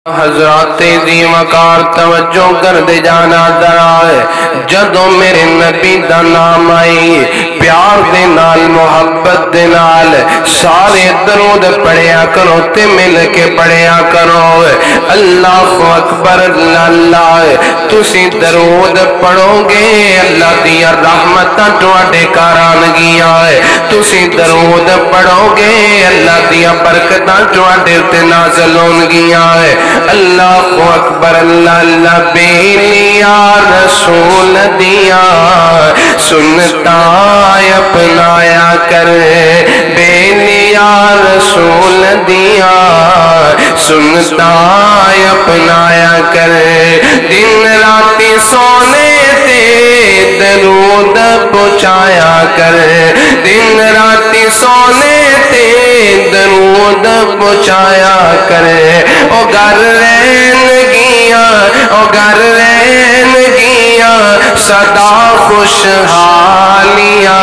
حضرات دی وقار توجہ کر دے جانا ذرا جدوں میرے نبی دا نام آئی پیار دے نال محبت دے نال سارے درود پڑھیا کرو تے مل کے پڑھیا کرو اللہ اکبر اللہ تسی درود پڑھو گے اللہ دیا رحمتاں تواڈے گھر آنگیاں تسی درود پڑھو گے اللہ دیا برکتاں تواڈے تے نازل ہونگیاں اللہ اکبر اللہ بیلی یا رسول دیا سنتا اپنایا کر بیلی یا رسول دیا سنتا اپنایا کر دن راتی سونے تے درود پہنچایا کر دن راتی سونے تے درود پہنچایا کر او گھر رہن گیاں صدا خوشحالیاں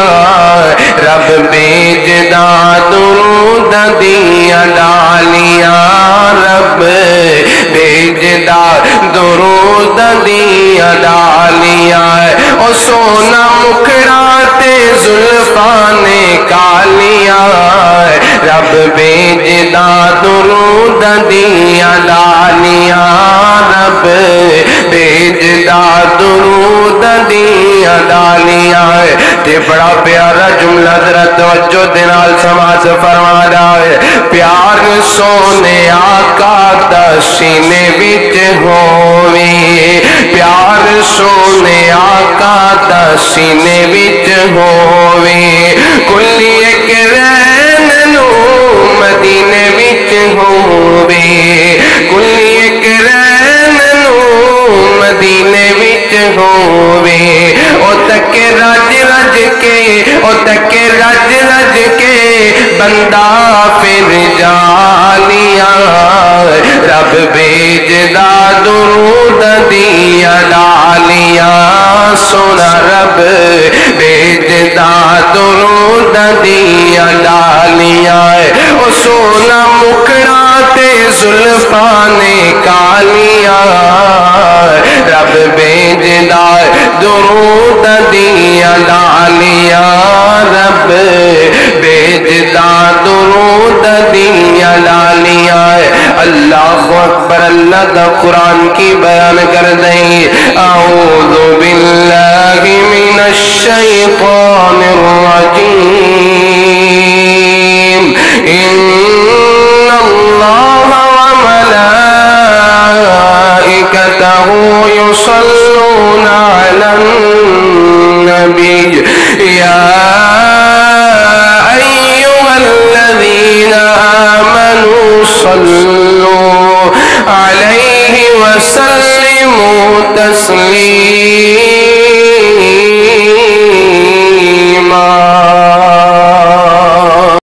رب بیجدا درود دیا ڈالیاں رب بیجدا درود دیا ڈالیاں او سونا مکھڑا تے زلفان کالیاں رب بیجدا درود دیا ڈالیاں رب بیجدا درود دیا ڈالیاں تے بڑا پیارا جملہ ذرا توجہ دنال سماعت فرما رہا ہے پیار سونے آقا دا سینے وچ ہووے پیار سونے آقا دا سینے وچ ہووے کلی ایک رین نو مدینے وچ ہووے کلی ایک رین نو مدینے وچ ہووے او تکے رج رج کے بندہ پھر جالیاں رب بیجدا درود دیا ڈالیاں سونا رب بیجدا درود دیا ڈالیاں او سونا مکھڑا تے زلفان کالیاں رب بیجدا درود دیا ڈالیاں رب بیجدا درود دیا ڈالیاں اللہ اکبر اللہ دا قرآن کی بیان کر دیں اعوذ باللہ من الشیطان الرجیم ان اللہ وملائکتہ یصلون علی النبی یا ایہا الذین آمنوا صلوا علیہ وسلم